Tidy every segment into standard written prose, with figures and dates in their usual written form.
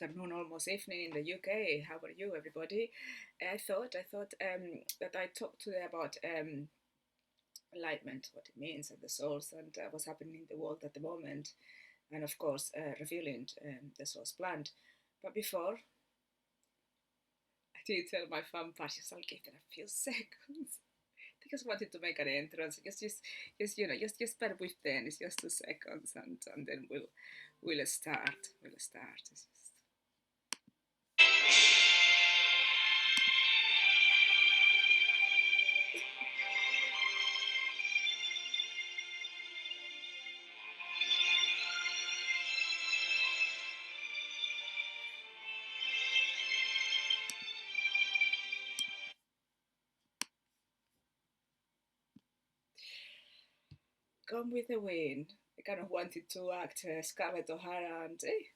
afternoon, almost evening in the UK. How are you, everybody? I thought that I talked today about enlightenment, what it means, and the souls, and what's happening in the world at the moment, and of course, revealing the soul's plan. But before, I did tell my fan parties I'll give it a few seconds. I just wanted to make an entrance. Just bear with them. It's just 2 seconds, and then we'll start. We'll start. It's just... Gone with the Wind. I kind of wanted to act Scarlett O'Hara and hey,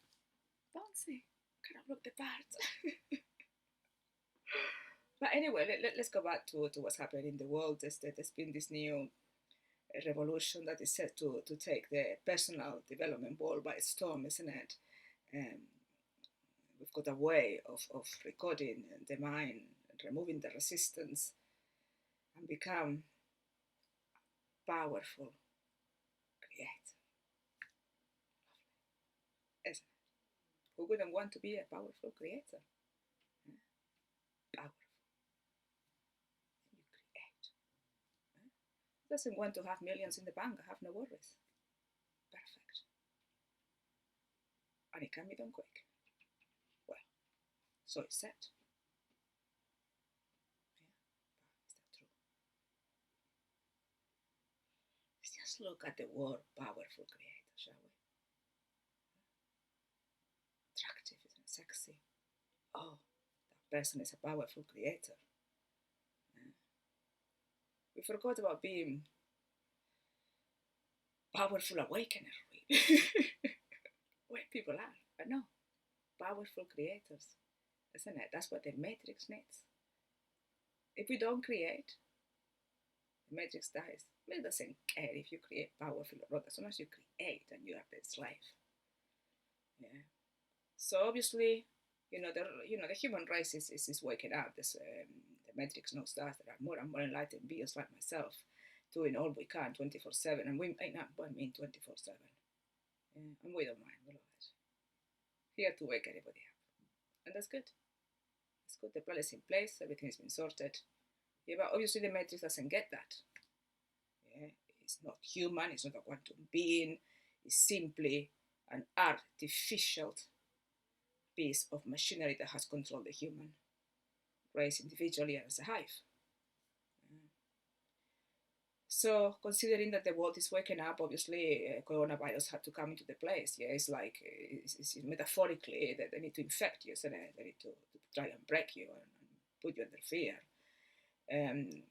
bouncy, kind of look the part. But anyway, let's go back to what's happening in the world. There's been this new revolution that is set to take the personal development world by storm, isn't it? Um, we've got a way of recording the mind, removing the resistance, and become powerful creator. Isn't it? Who wouldn't want to be a powerful creator? Powerful. You create. Who doesn't want to have millions in the bank? I have no worries. Perfect. And it can be done quick. Well, so it's said. Yeah, is that true? Let's just look at the word powerful creator, shall we? Attractive, isn't it? Sexy. Oh, that person is a powerful creator. Yeah. We forgot about being powerful awakener, really. Where people are, but no, powerful creators, isn't it? That's what the matrix needs. If we don't create, the matrix dies. It doesn't care if you create powerful or not, as long as you create and you are the slave. Yeah. So obviously, the human race is waking up. The matrix knows that there are more and more enlightened beings like myself doing all we can 24/7, and we may not mean 24/7. Yeah, and we don't mind. We love it. Here to wake everybody up, and that's good. It's good. The plan is in place. Everything has been sorted. Yeah, but obviously the matrix doesn't get that. Yeah, it's not human. It's not a quantum being. It's simply an artificial piece of machinery that has controlled the human race individually and as a hive. So, considering that the world is waking up, obviously, coronavirus had to come into the place. Yeah, it's like it's metaphorically that they need to infect you, so they need to try and break you and put you under fear, and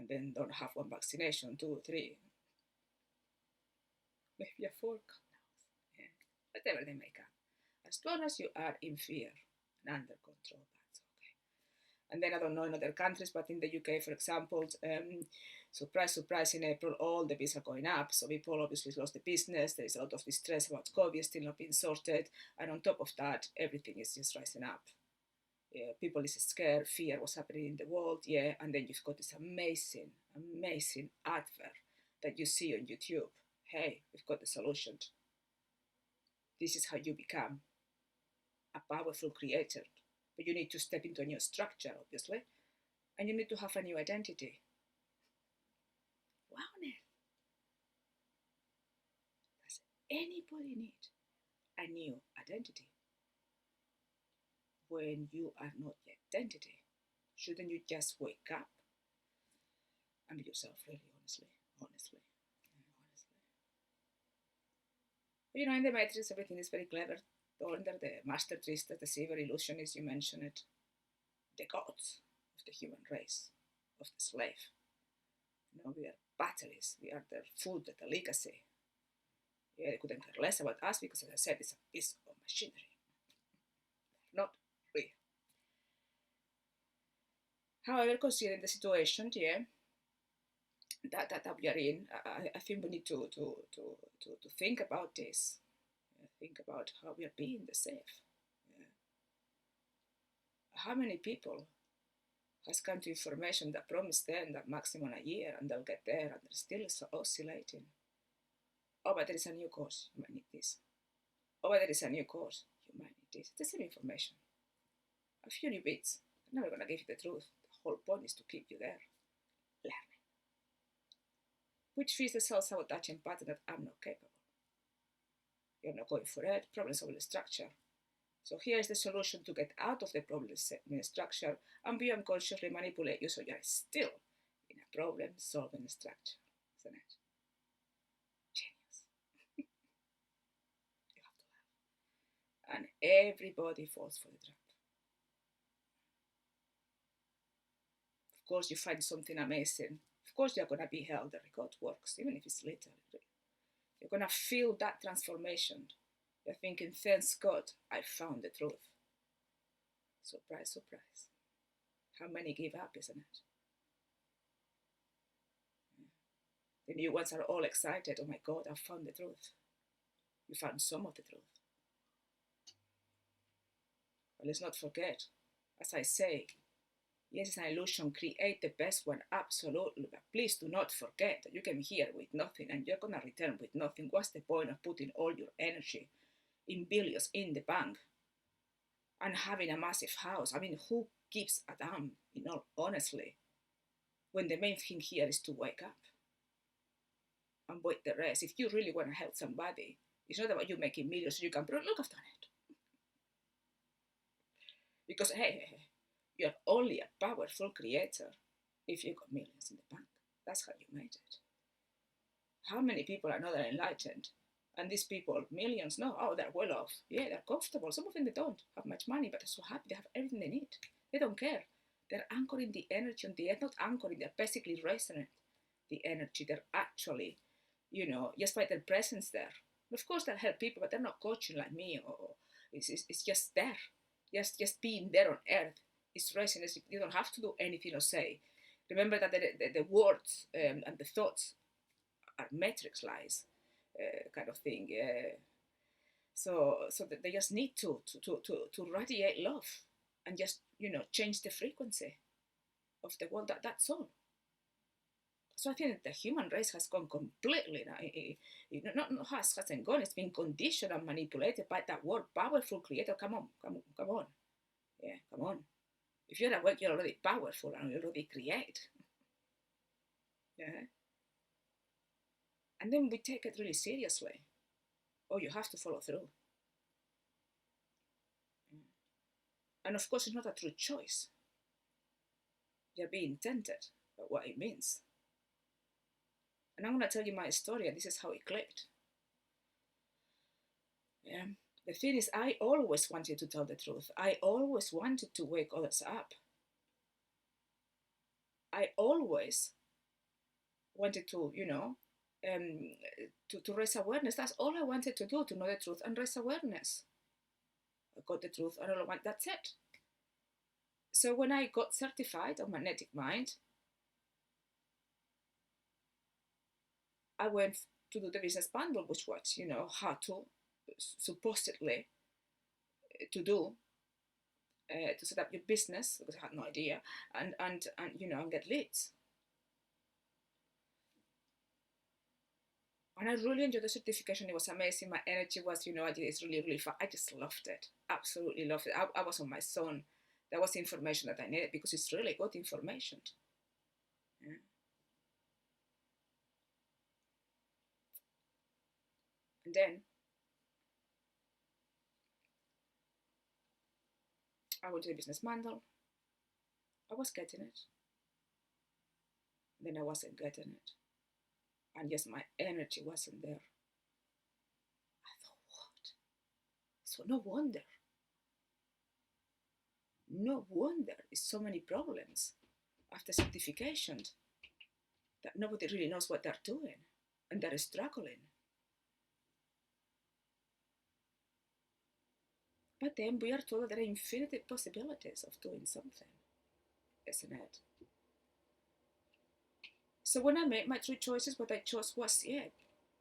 then don't have one vaccination, 2, 3, maybe a 4. Yeah, whatever they make up. As long as you are in fear and under control, that's okay. And then I don't know in other countries, but in the UK, for example, surprise, surprise, in April, all the bills are going up. So people obviously lost the business. There's a lot of distress about COVID still not being sorted. And on top of that, everything is just rising up. Yeah, people is scared, fear what's happening in the world. Yeah, and then you've got this amazing, amazing advert that you see on YouTube. Hey, we've got the solution. This is how you become a powerful creator. But you need to step into a new structure, obviously. And you need to have a new identity. Wow, Neil. Does anybody need a new identity? When you are not the identity, shouldn't you just wake up and be yourself, really, honestly? Honestly. But, in the Matrix, everything is very clever. Under the master trickster, the silver illusionist, you mentioned it, the gods of the human race, of the slave. We are batteries. We are their food, the legacy. Yeah, they couldn't care less about us because, as I said, it's a piece of machinery. Not real. However, considering the situation, yeah, that we are in, I think we need to think about this. Think about how we are being the safe. Yeah. how many people has come to information that promised them that maximum a year and they'll get there and they're still oscillating? Oh, but there is a new course, you might need this. Oh, but there is a new course, you might need this. It's the same information. A few new bits. I'm never going to give you the truth. The whole point is to keep you there, learning. Which feeds the self-sabotaging pattern that I'm not capable. You're not going for it, problem-solving structure. So here's the solution to get out of the problem-solving structure and be unconsciously manipulate you so you're still in a problem-solving structure, isn't it? Genius. You have to laugh. And everybody falls for the trap. Of course, you find something amazing. Of course, you're going to be held. The record works, even if it's little. You're going to feel that transformation. You're thinking, thanks God, I found the truth. Surprise, surprise. How many give up, isn't it? The new ones are all excited. Oh my God, I found the truth. You found some of the truth. But let's not forget, as I say, yes, it's an illusion. Create the best one, absolutely. But please do not forget that you came here with nothing and you're going to return with nothing. What's the point of putting all your energy in billions in the bank and having a massive house? I mean, who gives a damn, honestly, when the main thing here is to wake up and wait the rest? If you really want to help somebody, it's not about you making millions so you can look after it. Because, hey, you're only a powerful creator if you got millions in the bank. That's how you made it. How many people are not enlightened? And these people, millions, no, oh, they're well off. Yeah, they're comfortable. Some of them, they don't have much money, but they're so happy. They have everything they need. They don't care. They're anchoring the energy on the earth, not anchoring. They're basically resonant the energy. They're actually, just by their presence there. Of course, they'll help people, but they're not coaching like me. Or it's just there. Just being there on earth. It's resonance. You don't have to do anything or say. Remember that the words and the thoughts are matrix lies, kind of thing. So that they just need to radiate love and just change the frequency of the world. That's all. So I think that the human race has gone completely. Hasn't gone. It's been conditioned and manipulated by that word, powerful creator. Come on. Yeah, come on. If you're awake, you're already powerful and you already create. Yeah. And then we take it really seriously. Oh, you have to follow through. And of course, it's not a true choice. You're being tempted by what it means. And I'm going to tell you my story, and this is how it clicked. Yeah. The thing is, I always wanted to tell the truth. I always wanted to wake others up. I always wanted to, to raise awareness. That's all I wanted to do, to know the truth and raise awareness. I got the truth and all I want, that's it. So when I got certified on magnetic mind, I went to do the business bundle, which was, how to supposedly to do to set up your business, because I had no idea, and get leads. And I really enjoyed the certification. It was amazing. My energy was, it's really, really fun. I just loved it. Absolutely loved it. I was on my zone. That was the information that I needed because it's really good information. Yeah. And then I went to the business bundle. I was getting it. Then I wasn't getting it. And yes, my energy wasn't there. I thought, what? So no wonder it's so many problems after certification that nobody really knows what they're doing and they're struggling. But then we are told that there are infinite possibilities of doing something, isn't it? So when I made my three choices, what I chose was,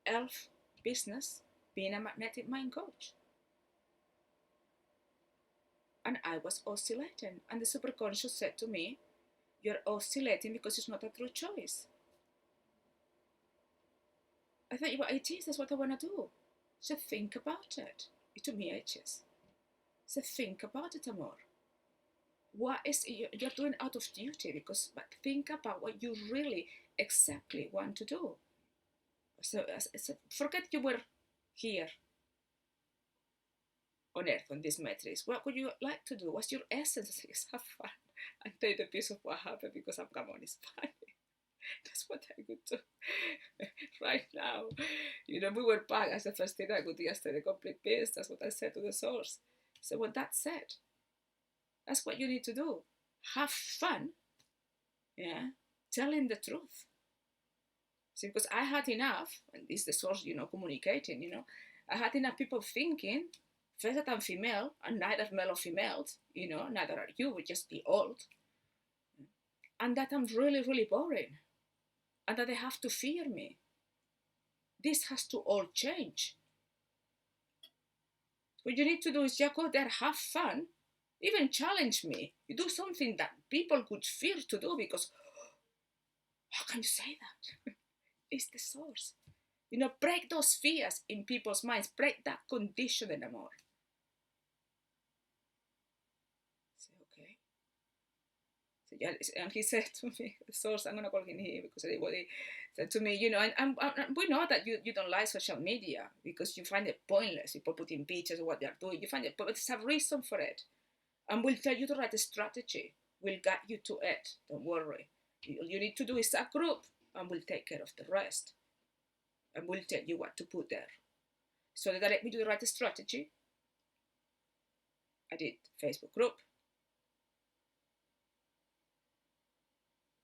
health, business, being a magnetic mind coach. And I was oscillating. And the superconscious said to me, you're oscillating because it's not a true choice. I thought, well, it is. That's what I want to do. So think about it. To me, it is. So think about it, Amor. What is you're doing out of duty? But think about what you really exactly want to do. So forget you were here on earth on this matrix. What would you like to do? What's your essence? Is have fun and take the piece of what happened because I'm come on, it's funny. That's what I could do right now. We were back as the first thing I could do yesterday, complete peace. That's what I said to the source. So what that said, that's what you need to do. Have fun, yeah, telling the truth. See, because I had enough, and this is the source, communicating, I had enough people thinking, first that I'm female, and neither male or female, neither are you, we're just the old. And that I'm really, really boring. And that they have to fear me. This has to all change. What you need to do is just go there, have fun, even challenge me. You do something that people could fear to do because, how can you say that? It's the source. Break those fears in people's minds. Break that conditioning, Amor. Say, okay. So, yeah, and he said to me, the source, I'm going to call him he because everybody said to me, and we know that you don't like social media because you find it pointless. People putting pictures of what they're doing. You find it, but there's a reason for it. And we'll tell you the right strategy. We'll guide you to it. Don't worry. All you need to do is a group, and we'll take care of the rest. And we'll tell you what to put there. So that let me do the right strategy. I did Facebook group.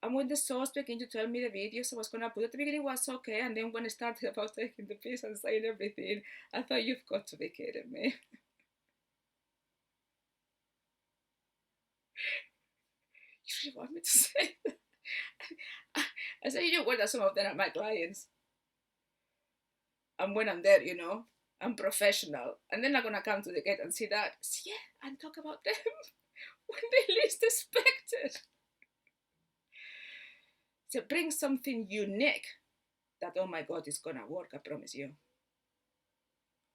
And when the source began to tell me the videos I was going to put at the beginning, was okay. And then when I started about taking the piece and saying everything, I thought, you've got to be kidding me. You really want me to say that? I said, that some of them are my clients. And when I'm there, I'm professional. And then I'm going to come to the gate and see that. Yeah, and talk about them when they least expected. So bring something unique that, oh my God, is going to work, I promise you.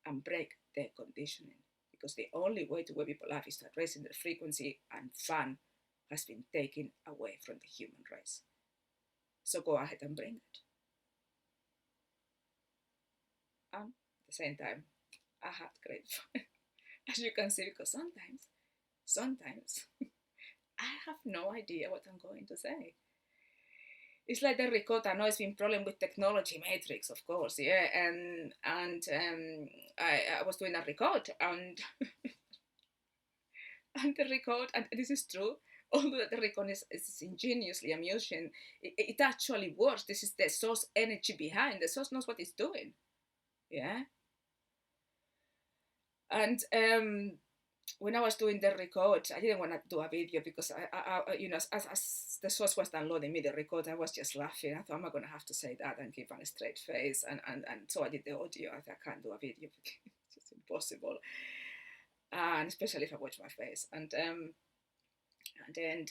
And break their conditioning. Because the only way to wake people up is to raising their frequency, and fun has been taken away from the human race. So go ahead and bring it. And at the same time, I had great fun. As you can see, because sometimes I have no idea what I'm going to say. It's like the record. I know it's been problem with technology matrix, of course, yeah. And I was doing a record, and and the record, and this is true. Although the record is ingeniously amusing, it actually works. This is the source energy behind. The source knows what it's doing, yeah. And when I was doing the record, I didn't want to do a video because as the source was downloading me the record, I was just laughing. I thought, I'm not going to have to say that and keep on a straight face. And so I did the audio. I thought, I can't do a video because it's just impossible. And especially if I watch my face. And then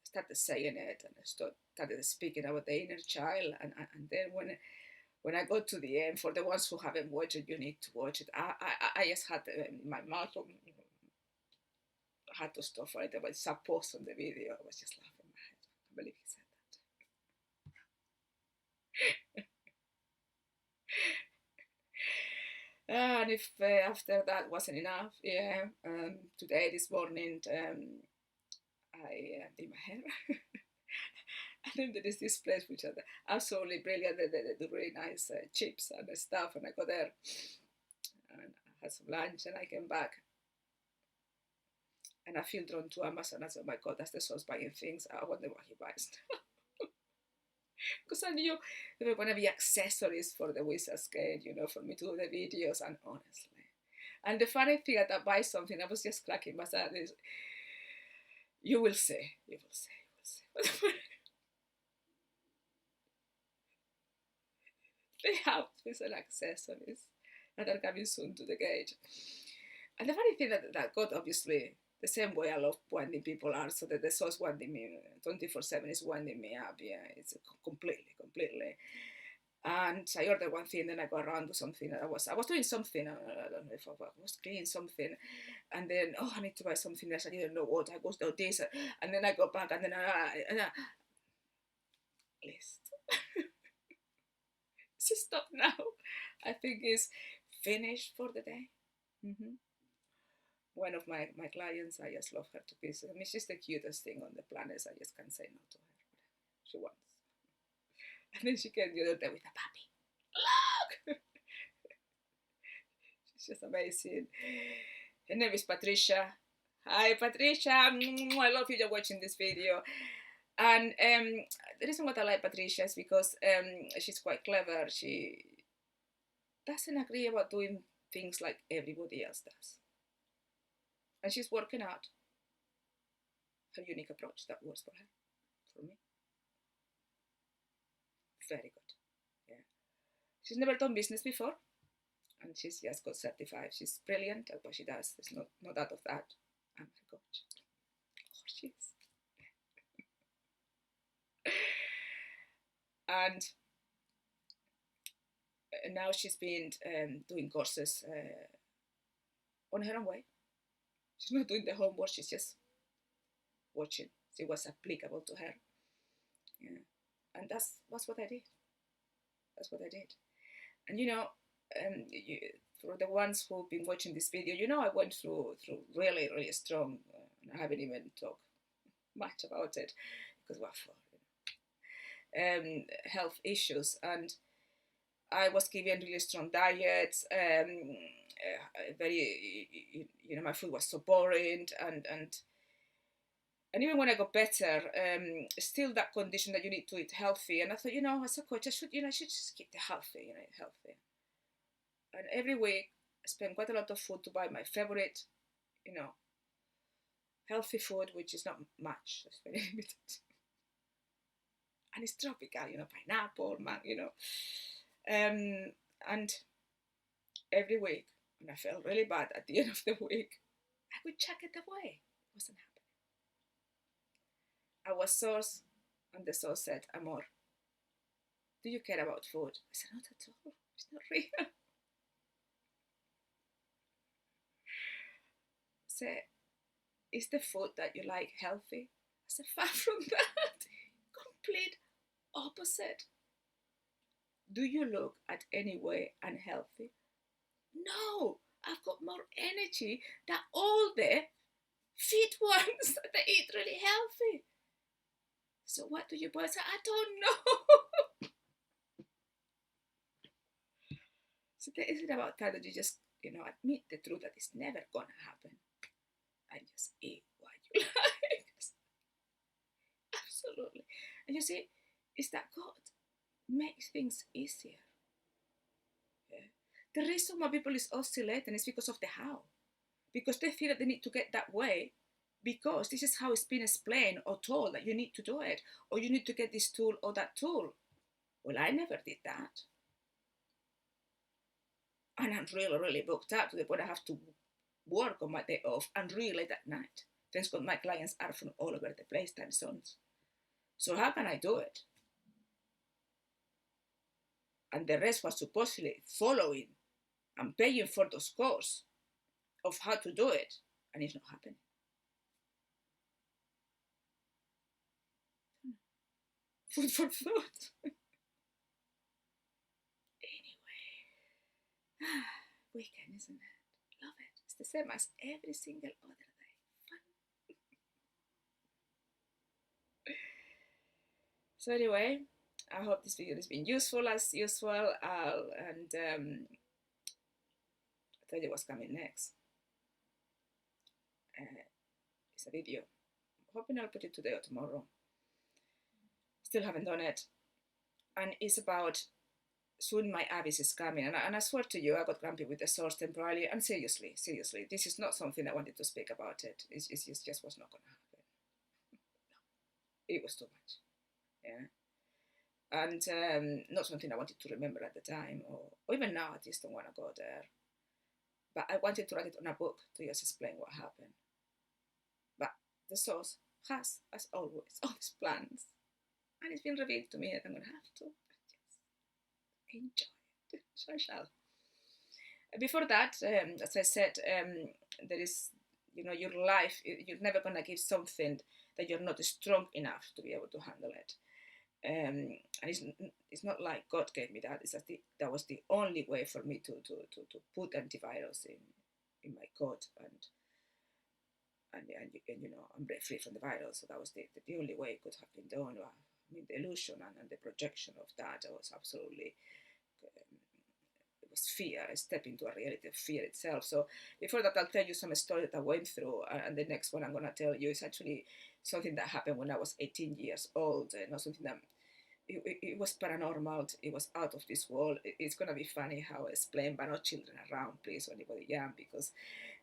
started saying it, and I started speaking about the inner child. And then when I got to the end, for the ones who haven't watched it, you need to watch it. I just had my mouth, I had to stop right there, but it's a pause on the video. I was just laughing my head. I can't believe he said that. And if after that wasn't enough, yeah, today, this morning, I did my hair. And then there is this place which are absolutely brilliant. They do really nice chips and stuff. And I go there and I had some lunch, and I came back. And I feel drawn to Amazon. I said, oh my God, that's the source buying things. I wonder what he buys. Because I knew there were going to be accessories for the Wizard's Gate, for me to do the videos. And honestly. And the funny thing that I buy something, I was just cracking myself. You will see. You will see. You will see. They have special accessories that are coming soon to the gate. And the funny thing that God, obviously, the same way I love winding people are, so that the source winding me 24/7 is winding me up. Yeah, it's completely. And I ordered one thing, then I go around to something. I was doing something. I don't know if I was cleaning something, and then I need to buy something else. I didn't know what. I go to this, and then I go back, and then list. So stop now. I think it's finished for the day. Mm-hmm. One of my clients, I just love her to pieces. I mean, she's the cutest thing on the planet. I just can't say no to her. She wants. And then she came the other day with a puppy. Look! She's just amazing. Her name is Patricia. Hi, Patricia. I love you. You're watching this video. And the reason why I like Patricia is because she's quite clever. She doesn't agree about doing things like everybody else does. And she's working out her unique approach that works for her, for me. Very good. Yeah. She's never done business before, and she's just got certified. She's brilliant at what she does. There's no doubt of that. I'm her coach. Oh, she is. And now she's been doing courses on her own way. She's not doing the homework. She's just watching, see what's applicable to her. Yeah. And that's what I did. That's what I did. And for the ones who've been watching this video, I went through really, really strong, and I haven't even talked much about it because what for, health issues. And I was given really strong diets, very, my food was so boring, and even when I got better, still that condition that you need to eat healthy. And I thought, as a coach, I should just keep the healthy, healthy. And every week, I spend quite a lot of food to buy my favorite, healthy food, which is not much. It's very limited. And it's tropical, pineapple, and every week, when I felt really bad at the end of the week, I would chuck it away. It wasn't happening. I was source, and the source said, Amor, do you care about food? I said, not at all. It's not real. Say, is the food that you like healthy? I said, far from that. Complete opposite. Do you look at any way unhealthy? No, I've got more energy than all the fit ones that eat really healthy. So what do you buy? I said, I don't know. So there isn't about time that you just, admit the truth that it's never gonna happen. And just eat what you like. Absolutely. And you see, it's that God makes things easier. Yeah. The reason why people is oscillating is because of the how. Because they feel that they need to get that way because this is how it's been explained or told that you need to do it, or you need to get this tool or that tool. Well, I never did that. And I'm really, really booked up to the point I have to work on my day off and really late at night. Thanks God my clients are from all over the place, time zones. So how can I do it? And the rest was supposedly following and paying for those courses of how to do it, and it's not happening. Food for thought. Anyway, weekend, isn't it? Love it. It's the same as every single other day. Fun. So anyway, I hope this video has been useful as usual. I'll tell you what's coming next. It's a video. I'm hoping I'll put it today or tomorrow. Still haven't done it. And it's about soon my abyss is coming. And I swear to you, I got grumpy with the source temporarily. And seriously, this is not something I wanted to speak about it. It just was not going to happen. No, it was too much. Yeah. And not something I wanted to remember at the time, or even now I just don't want to go there. But I wanted to write it on a book to just explain what happened. But the source has, as always, all these plans. And it's been revealed to me that I'm going to have to just enjoy it. So I shall. Before that, as I said, there is, your life, you're never going to give something that you're not strong enough to be able to handle it. And it's not like God gave me that. It's just that was the only way for me to put antivirus in my code, and I'm free from the virus. So that was the only way it could have been done. I mean, the illusion and the projection of that was absolutely, it was fear. I stepped into a reality of fear itself. So before that, I'll tell you some story that I went through, and the next one I'm going to tell you is actually something that happened when I was 18 years old, not something that it was paranormal. It was out of this world. It's going to be funny how I explain, but not children around, please, or anybody young, because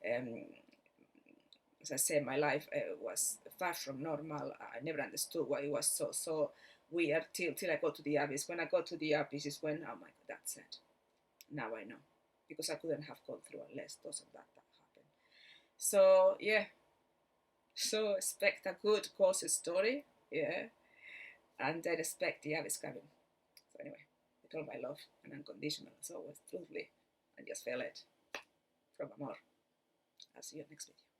as I said, my life was far from normal. I never understood why it was so weird till I got to the abyss. When I got to the abyss is when, oh my God, that's it. Now I know, because I couldn't have gone through unless those of that happened. So yeah, so expect a good ghost story, yeah, and then expect the abyss coming. So anyway, with all my love and unconditional as always, truthfully, and just feel it from Amor. I'll see you next video.